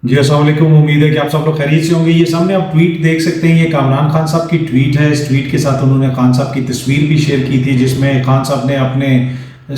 जी अस्सलाम वालेकुम। उम्मीद है कि आप सब लोग खैरियत से होंगे। ये सामने आप ट्वीट देख सकते हैं, ये कामरान खान साहब की ट्वीट है। इस ट्वीट के साथ उन्होंने खान साहब की तस्वीर भी शेयर की थी, जिसमें खान साहब ने अपने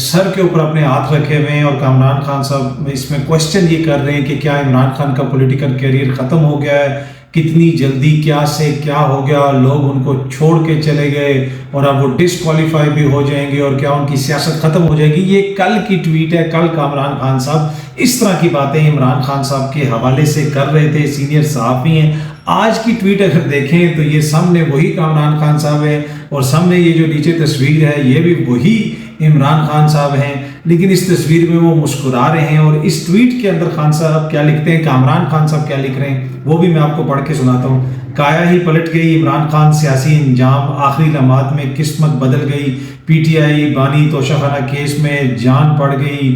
सर के ऊपर अपने हाथ रखे हुए हैं और कामरान खान साहब इसमें क्वेश्चन ये कर रहे हैं कि क्या इमरान खान का पॉलिटिकल करियर ख़त्म हो गया है, कितनी जल्दी क्या से क्या हो गया, लोग उनको छोड़ के चले गए और अब वो डिसक्वालीफाई भी हो जाएंगे और क्या उनकी सियासत खत्म हो जाएगी। ये कल की ट्वीट है। कल कामरान खान साहब इस तरह की बातें इमरान खान साहब के हवाले से कर रहे थे, सीनियर सहाफ़ी हैं। आज की ट्वीट अगर देखें तो ये सामने वही कामरान खान साहब है और सामने ये जो नीचे तस्वीर है ये भी वही इमरान खान साहब हैं, लेकिन इस तस्वीर में वो मुस्कुरा रहे हैं। और इस ट्वीट के अंदर खान साहब क्या लिखते हैं, कामरान खान साहब क्या लिख रहे हैं, वो भी मैं आपको पढ़ के सुनाता हूँ। काया ही पलट गई इमरान खान सियासी इंजाम, आखिरी लम्हात में किस्मत बदल गई, पीटीआई बानी तोशाखाना केस में जान पड़ गई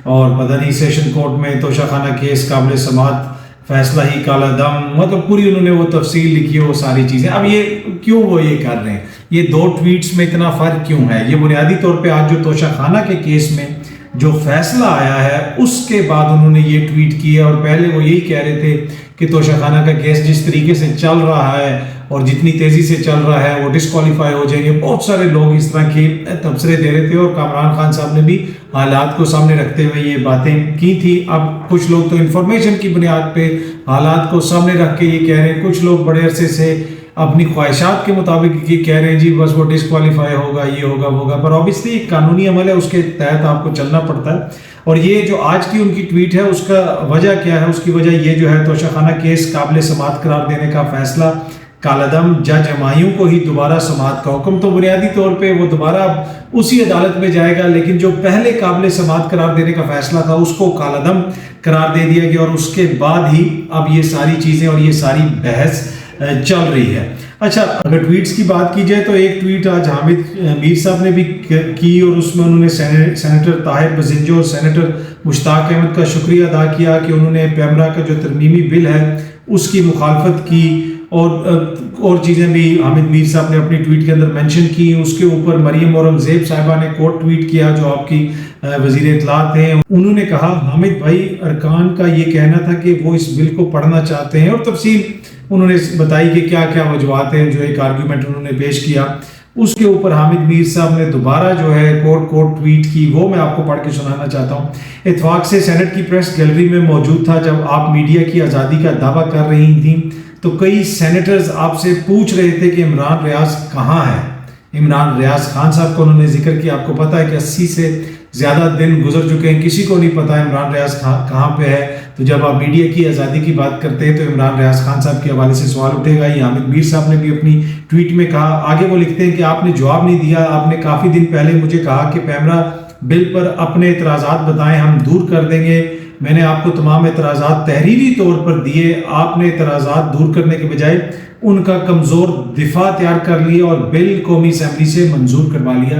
और पता नहीं सेशन कोर्ट में तोशाखाना केस काबिल समात, फैसला ही काला दम, मतलब पूरी उन्होंने वो तफसील लिखी है, वो सारी चीज़ें। अब ये क्यों वो ये कर रहे हैं, ये दो ट्वीट्स में इतना फ़र्क क्यों है? ये बुनियादी तौर पे आज जो तोशाखाना के केस में जो फैसला आया है उसके बाद उन्होंने ये ट्वीट किया और पहले वो यही कह रहे थे कि तोशाखाना का केस जिस तरीके से चल रहा है और जितनी तेज़ी से चल रहा है वो डिस्क्वालीफाई हो जाएंगे। बहुत सारे लोग इस तरह के तबसरे दे रहे थे और कामरान खान साहब ने भी हालात को सामने रखते हुए ये बातें की थी। अब कुछ लोग तो इंफॉर्मेशन की बुनियाद पे हालात को सामने रख के ये कह रहे हैं, कुछ लोग बड़े अरसे से अपनी ख्वाहिशात के मुताबिक ये कह रहे हैं जी बस वो डिस्क्वालीफाई होगा, ये होगा वो होगा, पर ऑब्वियसली कानूनी अमल है, उसके तहत आपको चलना पड़ता है। और ये जो आज की उनकी ट्वीट है उसका वजह क्या है, उसकी वजह ये जो है तोशाखाना केस काबिल समात करार देने का फैसला कालादम, जज हमायूं को ही दोबारा समात का हुक्म। तो बुनियादी तौर पे वो दोबारा उसी अदालत में जाएगा, लेकिन जो पहले काबिल समात करार देने का फैसला था उसको कालादम करार दे दिया गया और उसके बाद ही अब ये सारी चीज़ें और ये सारी बहस चल रही है। अच्छा, अगर ट्वीट्स की बात की जाए तो एक ट्वीट आज हामिद मीर साहब ने भी की और उसमें उन्होंने सेनेटर ताहिर बजिंजो और सेनेटर मुश्ताक अहमद का शुक्रिया अदा किया कि उन्होंने पैमरा का जो तरमीमी बिल है उसकी मुखालफत की और चीज़ें भी हामिद मीर साहब ने अपनी ट्वीट के अंदर मेंशन की। उसके ऊपर मरियम औरंगजेब साहिबा ने कोट ट्वीट किया जो आपकी वज़ीर इत्तलात हैं। उन्होंने कहा हामिद भाई अरकान का ये कहना था कि वो इस बिल को पढ़ना चाहते हैं और तफसील उन्होंने बताई कि क्या क्या वजूहत हैं, जो एक आर्गूमेंट उन्होंने पेश किया। उसके ऊपर हामिद मीर साहब ने दोबारा जो है कोट ट्वीट की, वो मैं आपको पढ़ के सुनाना चाहता हूँ। इत्तेफाक से सेनेट की प्रेस गैलरी में मौजूद था जब आप मीडिया की आज़ादी का दावा कर रही थी तो कई सेनेटर्स आपसे पूछ रहे थे कि इमरान रियाज कहाँ है। इमरान रियाज खान साहब को उन्होंने जिक्र किया। आपको पता है कि 80 से ज़्यादा दिन गुजर चुके हैं, किसी को नहीं पता इमरान रियाज कहाँ पे है। तो जब आप मीडिया की आज़ादी की बात करते हैं तो इमरान रियाज खान साहब के हवाले से सवाल उठेगा। ये हामिद मीर साहब ने भी अपनी ट्वीट में कहा। आगे वो लिखते हैं कि आपने जवाब नहीं दिया, आपने काफ़ी दिन पहले मुझे कहा कि पैमरा बिल पर अपने एतराज़ात बताएं, हम दूर कर देंगे। मैंने आपको तमाम एतराज़ात तहरीरी तौर पर दिए, आपने एतराज़ात दूर करने के बजाय उनका कमज़ोर दिफा तैयार कर लिया और बिल कौमी असम्बली से मंजूर करवा लिया।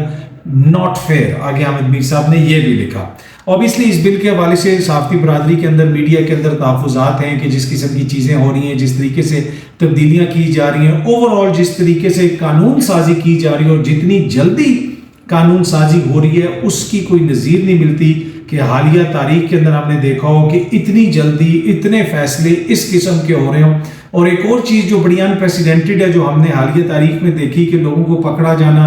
Not fair. आगे हामिद मीर साहब ने यह भी लिखा। ऑब्वियसली इस बिल के हवाले से सहाफ़ती बरादरी के अंदर, मीडिया के अंदर तहफ़्फ़ुज़ात हैं कि जिस किस्म की चीज़ें हो रही हैं, जिस तरीके से तब्दीलियाँ की जा रही हैं, ओवरऑल जिस तरीके से कानून साजी की जा रही है और जितनी जल्दी कानून साजी हो रही है उसकी कोई नज़ीर नहीं मिलती। कि हालिया तारीख के अंदर हमने देखा हो कि इतनी जल्दी इतने फैसले इस किस्म के हो रहे हों। और एक और चीज़ जो बड़ी अनप्रेसिडेंटेड है, जो हमने हालिया तारीख में देखी कि लोगों को पकड़ा जाना,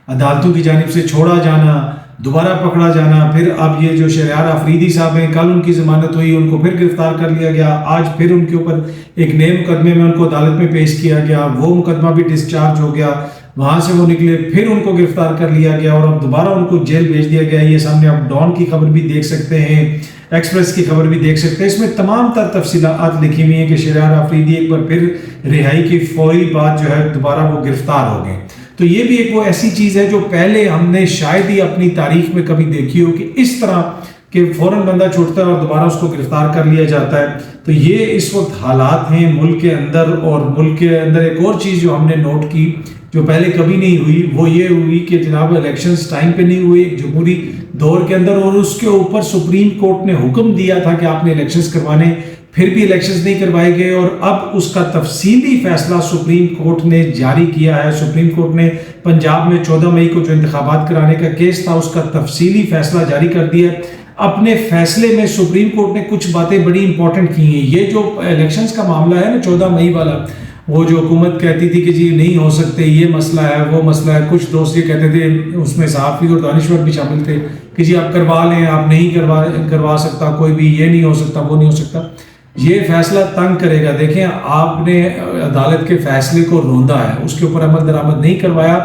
अदालतों की जानिब से छोड़ा जाना, दोबारा पकड़ा जाना, फिर अब ये जो शहरयार आफरीदी साहब हैं, कल उनकी ज़मानत हुई, उनको फिर गिरफ्तार कर लिया गया, आज फिर उनके ऊपर एक नए मुकदमे में उनको अदालत में पेश किया गया, वो मुकदमा भी डिस्चार्ज हो गया, वहाँ से वो निकले, फिर उनको गिरफ्तार कर लिया गया और अब दोबारा उनको जेल भेज दिया गया। ये सामने आप डॉन की खबर भी देख सकते हैं, एक्सप्रेस की खबर भी देख सकते हैं। इसमें तमाम तर तफसीलात लिखी हुई हैं कि शहरयार आफरीदी एक बार फिर रिहाई की फौरी बाद जो है दोबारा वो गिरफ्तार हो गए। तो ये भी एक वो ऐसी चीज़ है जो पहले हमने शायद ही अपनी तारीख में कभी देखी हो कि इस तरह कि फ़ौरन बंदा छूटता है और दोबारा उसको गिरफ्तार कर लिया जाता है। तो ये इस वक्त हालात हैं मुल्क के अंदर। और मुल्क के अंदर एक और चीज़ जो हमने नोट की जो पहले कभी नहीं हुई, वो ये हुई कि जनाब इलेक्शंस टाइम पे नहीं हुए जमहूरी दौर के अंदर, और उसके ऊपर सुप्रीम कोर्ट ने हुक्म दिया था कि आपने इलेक्शंस करवाने, फिर भी इलेक्शंस नहीं करवाए गए। और अब उसका तफसीली फैसला सुप्रीम कोर्ट ने जारी किया है। सुप्रीम कोर्ट ने पंजाब में 14 मई को जो इंतखाबात कराने का केस था उसका तफसीली फैसला जारी कर दिया है। अपने फैसले में सुप्रीम कोर्ट ने कुछ बातें बड़ी इंपॉर्टेंट की हैं। ये जो इलेक्शंस का मामला है ना 14 मई वाला, वो जो हुकूमत कहती थी कि जी नहीं हो सकते, ये मसला है वो मसला है, कुछ दोस्त ये कहते थे, उसमें सहाफ़ी और दानिश्वर भी शामिल थे कि जी आप करवा लें, आप नहीं करवा सकता कोई भी, ये नहीं हो सकता वो नहीं हो सकता। ये फैसला तंग करेगा। देखें, आपने अदालत के फैसले को रोंदा है, उसके ऊपर अमल दरामद नहीं करवाया,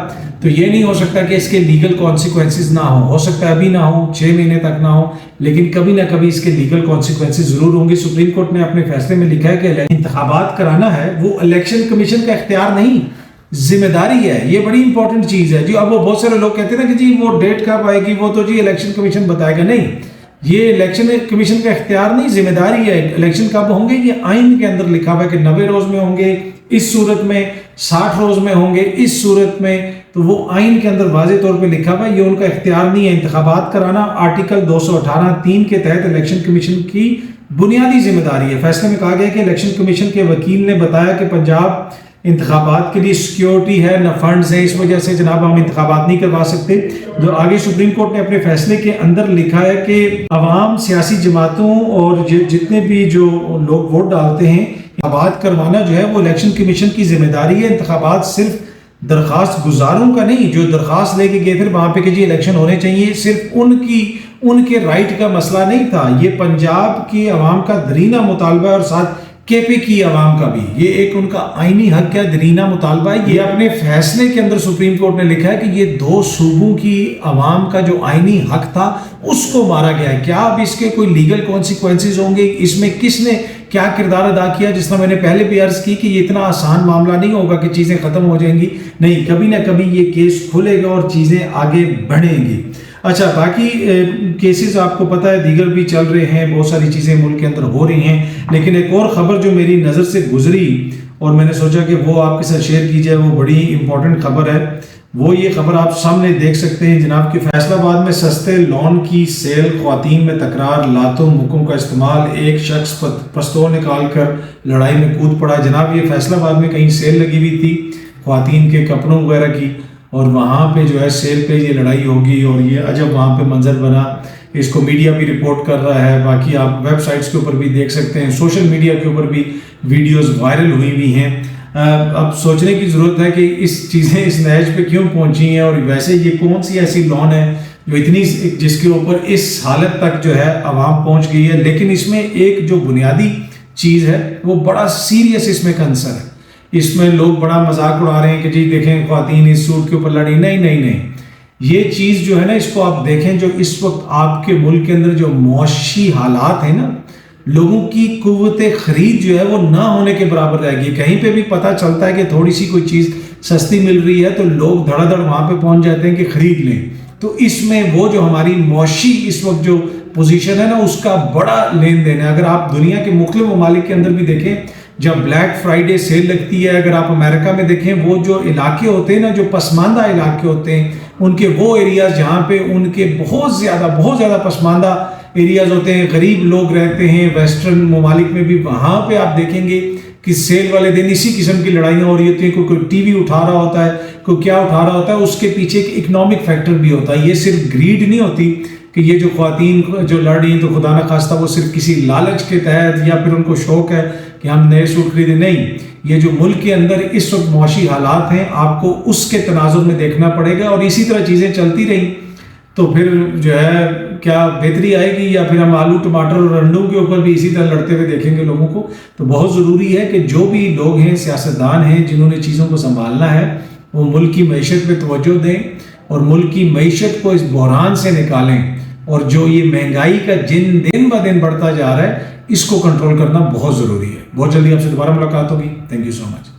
तो ये नहीं हो सकता कि इसके लीगल कॉन्सिक्वेंसेस ना हो सकता है अभी ना हो, 6 महीने तक ना हो, लेकिन कभी ना कभी इसके लीगल कॉन्सिक्वेंसेस जरूर होंगे। सुप्रीम कोर्ट ने अपने फैसले में लिखा है कि इंतखाबात कराना है वो इलेक्शन कमीशन का इख्तियार नहीं, जिम्मेदारी है। ये बड़ी इंपॉर्टेंट चीज है जी। अब वो बहुत सारे लोग कहते हैं ना कि जी वो डेट कब आएगी, वो तो जी इलेक्शन कमीशन बताएगा। नहीं, ये इलेक्शन कमीशन का इख्तियार नहीं, जिम्मेदारी है। इलेक्शन कब होंगे ये आइन के अंदर लिखा हुआ है कि 90 रोज में होंगे इस सूरत में, 60 रोज में होंगे इस सूरत में, तो वो आइन के अंदर वाज़े तौर पे लिखा हुआ है। ये उनका इख्तियार नहीं है इंतखाबात कराना। आर्टिकल 218(3) के तहत इलेक्शन कमीशन की बुनियादी जिम्मेदारी है। फैसले में कहा गया कि इलेक्शन कमीशन के वकील ने बताया कि पंजाब इंतखाबात के लिए सिक्योरिटी है, न फंड्स है, इस वजह से जनाब हम इंतखाबात नहीं करवा सकते। जो आगे सुप्रीम कोर्ट ने अपने फैसले के अंदर लिखा है कि अवाम, सियासी जमातों और जितने भी जो लोग वोट डालते हैं, इंतखाबात करवाना जो है वो इलेक्शन कमीशन की जिम्मेदारी है। इंतखाबात सिर्फ दरख्वास्त गुजारों का नहीं, जो दरख्वास्त लेके गए थे वहां पे कि जी इलेक्शन होने चाहिए, सिर्फ उनके राइट का मसला नहीं था। ये पंजाब की अवाम का दरीना मुतालबा है और साथ केपी की आवाम का भी ये एक उनका आईनी हक है, दरीना मुतालबा है। ये अपने फैसले के अंदर सुप्रीम कोर्ट ने लिखा है कि ये 2 सूबों की आवाम का जो आईनी हक था उसको मारा गया है। क्या अब इसके कोई लीगल कॉन्सिक्वेंसेज होंगे, इसमें किसने क्या किरदार अदा किया? जिस तरह मैंने पहले भी अर्ज की कि ये इतना आसान मामला नहीं होगा कि चीज़ें ख़त्म हो जाएंगी। नहीं, कभी ना कभी ये केस खुलेगा और चीज़ें आगे बढ़ेंगी। अच्छा, बाकी केसेस आपको पता है दीगर भी चल रहे हैं, बहुत सारी चीज़ें मुल्क के अंदर हो रही हैं। लेकिन एक और ख़बर जो मेरी नज़र से गुजरी और मैंने सोचा कि वो आपके साथ शेयर की जाए, वो बड़ी इंपॉर्टेंट खबर है। वो ये खबर आप सामने देख सकते हैं जनाब कि फैसलाबाद में सस्ते लोन की सेल, ख्वातीन में तकरार, लातों मुक्कों का इस्तेमाल, एक शख्स पिस्तौल निकाल कर लड़ाई में कूद पड़ा। जनाब ये फैसलाबाद में कहीं सेल लगी हुई थी ख्वातीन के कपड़ों वगैरह की, और वहाँ पे जो है सेल पे ये लड़ाई होगी और ये अजब वहाँ पे मंजर बना। इसको मीडिया भी रिपोर्ट कर रहा है, बाकी आप वेबसाइट्स के ऊपर भी देख सकते हैं, सोशल मीडिया के ऊपर भी वीडियोस वायरल हुई हुई हैं। अब सोचने की ज़रूरत है कि इस चीज़ें इस नहज पे क्यों पहुँची हैं और वैसे ये कौन सी ऐसी लॉन है जो इतनी, जिसके ऊपर इस हालत तक जो है आवाम पहुँच गई है। लेकिन इसमें एक जो बुनियादी चीज़ है वो बड़ा सीरियस इसमें कंसर्न है। इसमें लोग बड़ा मजाक उड़ा रहे हैं कि जी देखें ख्वातीन इस सूट के ऊपर लड़ी। नहीं नहीं नहीं, ये चीज़ जो है ना, इसको आप देखें, जो इस वक्त आपके मुल्क के अंदर जो मौशी हालात हैं ना, लोगों की कुव्वते खरीद जो है वो ना होने के बराबर रहेगी। कहीं पे भी पता चलता है कि थोड़ी सी कोई चीज़ सस्ती मिल रही है तो लोग धड़ाधड़ वहाँ पे पहुँच जाते हैं कि खरीद लें। तो इसमें वो जो हमारी मौशी इस वक्त जो पोजीशन है ना, उसका बड़ा लेन देन है। अगर आप दुनिया के मुख्तलिफ ममालिक के अंदर भी देखें, जब ब्लैक फ्राइडे सेल लगती है, अगर आप अमेरिका में देखें, वो जो इलाके होते हैं ना, जो पसमानदा इलाके होते हैं, उनके वो एरियाज जहाँ पे उनके बहुत ज़्यादा पसमानदा एरियाज होते हैं, गरीब लोग रहते हैं, वेस्टर्न ममालिक में भी, वहाँ पे आप देखेंगे कि सेल वाले दिन इसी किस्म की लड़ाइयाँ हो रही होती हैं। कोई टीवी उठा रहा होता है, कोई क्या उठा रहा होता है, उसके पीछे एक इकोनॉमिक फैक्टर भी होता है। ये सिर्फ ग्रीड नहीं होती कि ये जो ख्वातीन जो लड़ रही हैं तो खुदा न खास्ता वो सिर्फ किसी लालच के तहत या फिर उनको शौक है कि हम नए सूट खरीदें। नहीं, ये जो मुल्क के अंदर इस वक्त मुआशी हालात हैं, आपको उसके तनाजुर में देखना पड़ेगा। और इसी तरह चीज़ें चलती रही तो फिर जो है क्या बेहतरी आएगी, या फिर हम आलू टमाटर और अंडों के ऊपर भी इसी तरह लड़ते हुए देखेंगे लोगों को। तो बहुत ज़रूरी है कि जो भी लोग हैं, सियासतदान हैं, जिन्होंने चीज़ों को संभालना है, वो मुल्क की मईशत पे तवज्जो दें और मुल्क की मईशत को इस बहरान से निकालें। और जो ये महंगाई का दिन ब दिन बढ़ता जा रहा है, इसको कंट्रोल करना बहुत ज़रूरी है। बहुत जल्दी आपसे दोबारा मुलाकात होगी। Thank you so much.